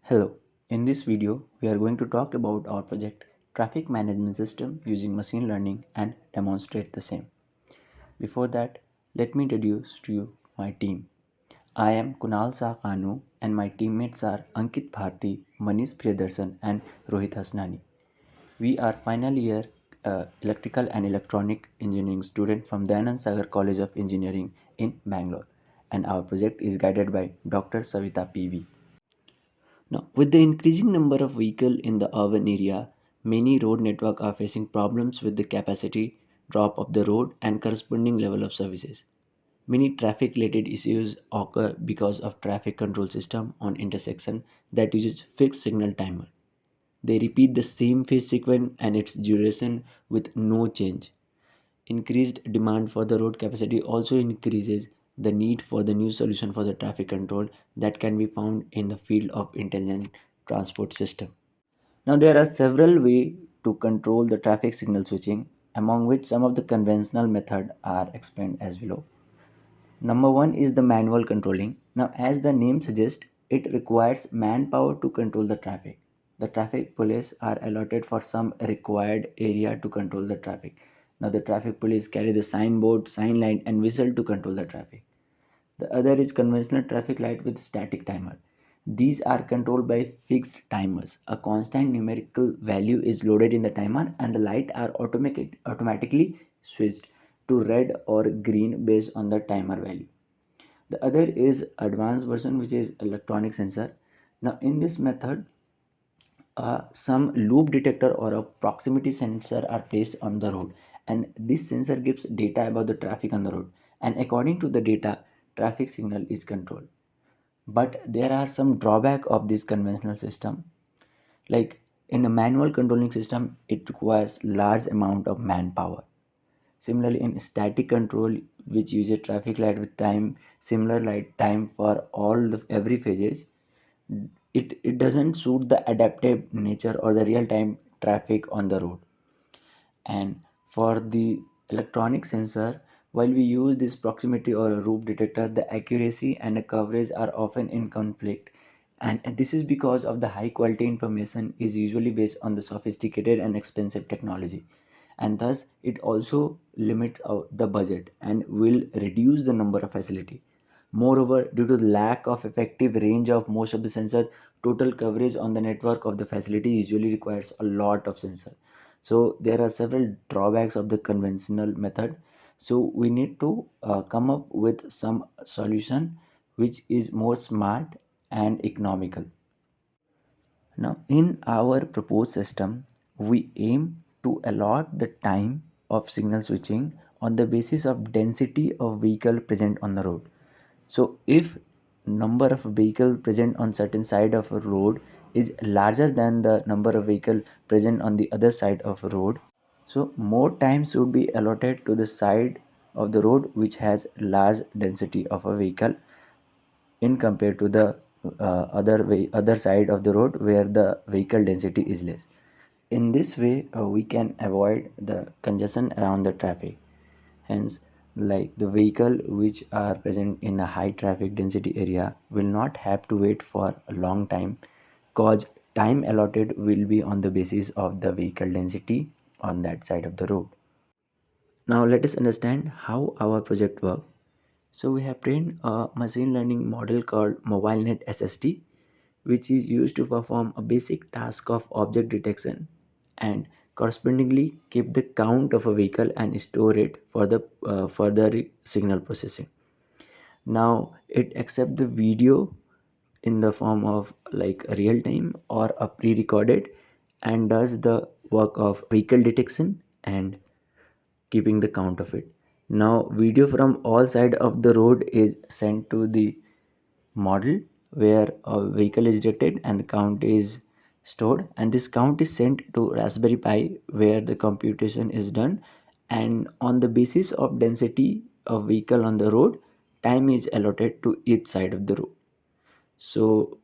Hello, in this video we are going to talk about our project Traffic Management System using machine learning and demonstrate the same. Before that, let me introduce to you my team. I am Kunal Sahkanu and my teammates are Ankit Bharti, Manish Priyadarsan and Rohit Hasnani. We are final year electrical and electronic engineering student from Dayanand Sagar College of Engineering in Bangalore, and our project is guided by Dr. Savita PV. Now, with the increasing number of vehicles in the urban area, many road networks are facing problems with the capacity drop of the road and corresponding level of services. Many traffic related issues occur because of traffic control system on intersection that uses fixed signal timer. They repeat the same phase sequence and its duration with no change. Increased demand for the road capacity also increases the need for the new solution for the traffic control that can be found in the field of intelligent transport system. Now there are several ways to control the traffic signal switching, among which some of the conventional methods are explained as below. Number one is the manual controlling. Now, as the name suggests, it requires manpower to control the traffic. The traffic police are allotted for some required area to control the traffic. Now, the traffic police carry the signboard, sign light, and whistle to control the traffic. The other is conventional traffic light with static timer. These are controlled by fixed timers. A constant numerical value is loaded in the timer and the light are automatically switched to red or green based on the timer value. The other is advanced version which is electronic sensor. Now in this method, some loop detector or a proximity sensor are placed on the road, and this sensor gives data about the traffic on the road, and according to the data traffic signal is controlled. But there are some drawback of this conventional system, like in the manual controlling system it requires large amount of manpower. Similarly, in static control, which uses traffic light with time, similar light time for all the every phases, it doesn't suit the adaptive nature or the real-time traffic on the road. And for the electronic sensor, while we use this proximity or a rope detector, the accuracy and the coverage are often in conflict. And this is because of the high quality information is usually based on the sophisticated and expensive technology, and thus it also limits the budget and will reduce the number of facility. Moreover, due to the lack of effective range of most of the sensor, total coverage on the network of the facility usually requires a lot of sensor. So there are several drawbacks of the conventional method. So we need to come up with some solution which is more smart and economical. Now, in our proposed system, we aim to allot the time of signal switching on the basis of density of vehicle present on the road. So, if number of vehicle present on certain side of a road is larger than the number of vehicle present on the other side of a road, so more time should be allotted to the side of the road which has large density of a vehicle in compared to the other side of the road where the vehicle density is less. In this way we can avoid the congestion around the traffic. Hence, like the vehicle which are present in a high traffic density area will not have to wait for a long time, cause time allotted will be on the basis of the vehicle density on that side of the road. Now let us understand how our project works. So we have trained a machine learning model called MobileNet SST, which is used to perform a basic task of object detection and correspondingly keep the count of a vehicle and store it for the further signal processing. Now it accepts the video in the form of like real time or a pre-recorded and does the work of vehicle detection and keeping the count of it. Now video from all side of the road is sent to the model where a vehicle is detected and the count is stored, and this count is sent to Raspberry Pi where the computation is done, and on the basis of density of vehicle on the road time is allotted to each side of the road. So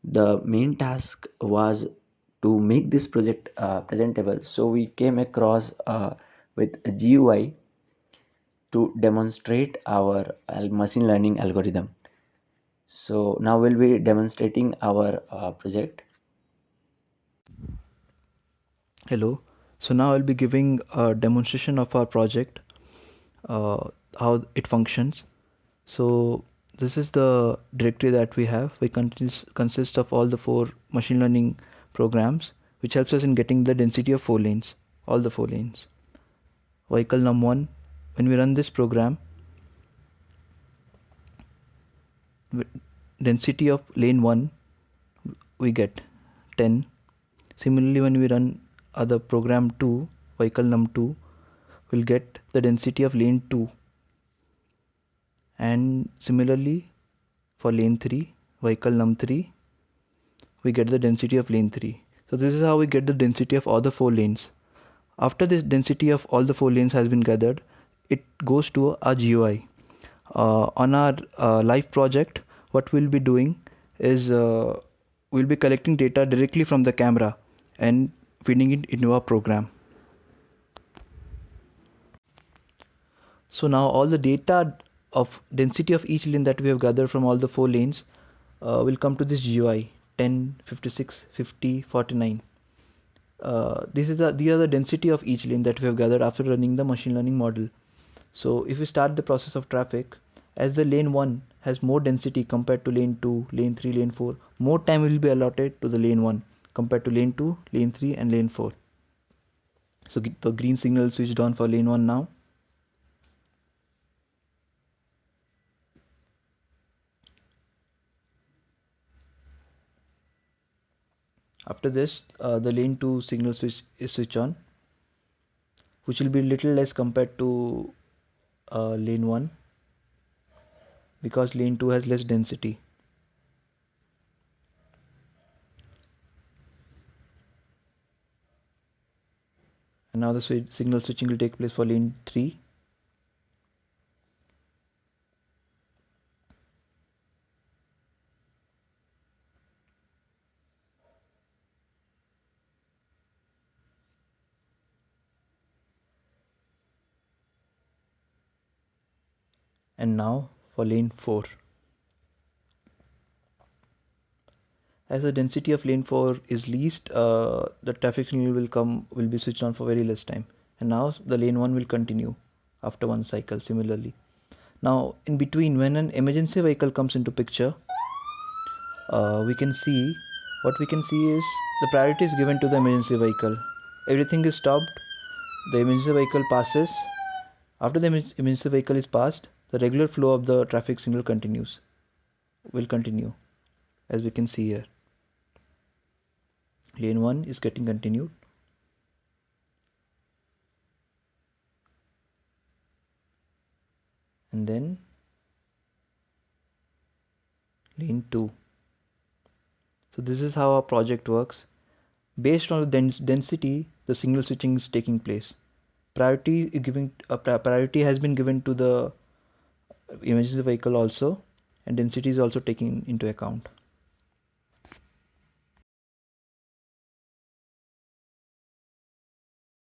the main task was to make this project presentable, so we came across with a GUI to demonstrate our machine learning algorithm. So now we'll be demonstrating our project. Hello. So now I'll be giving a demonstration of our project, uh, how it functions. So this is the directory that we have. We consist of all the 4 machine learning programs, which helps us in getting the density of 4 lanes, all the 4 lanes. Vehicle num1, when we run this program, density of lane 1 we get 10. Similarly, when we run other program 2, vehicle num2, we'll get the density of lane 2. And similarly for lane 3, vehicle num3, we get the density of lane 3. So this is how we get the density of all the 4 lanes. After this density of all the 4 lanes has been gathered, it goes to our GUI. On our live project, what we'll be doing is we'll be collecting data directly from the camera and feeding it into our program. So now all the data of density of each lane that we have gathered from all the 4 lanes will come to this GUI 10, 56, 50, 49. These are the density of each lane that we have gathered after running the machine learning model. So if we start the process of traffic, as the lane 1 has more density compared to lane 2, lane 3, lane 4, more time will be allotted to the lane 1 compared to lane 2, lane 3 and lane 4. So the green signal switched on for lane 1 now. After this, the lane 2 signal switch is switched on, which will be little less compared to lane 1 because lane 2 has less density. And now the signal switching will take place for lane 3. And now for lane 4. As the density of lane 4 is least, the traffic signal will be switched on for very less time. And now the lane 1 will continue after one cycle similarly. Now in between, when an emergency vehicle comes into picture, we can see is the priority is given to the emergency vehicle. Everything is stopped. The emergency vehicle passes. After the emergency vehicle is passed, the regular flow of the traffic signal will continue, as we can see here. Lane 1 is getting continued. And then lane 2. So this is how our project works. Based on the density, the signal switching is taking place. Priority has been given to the emergency vehicle also, and density is also taken into account.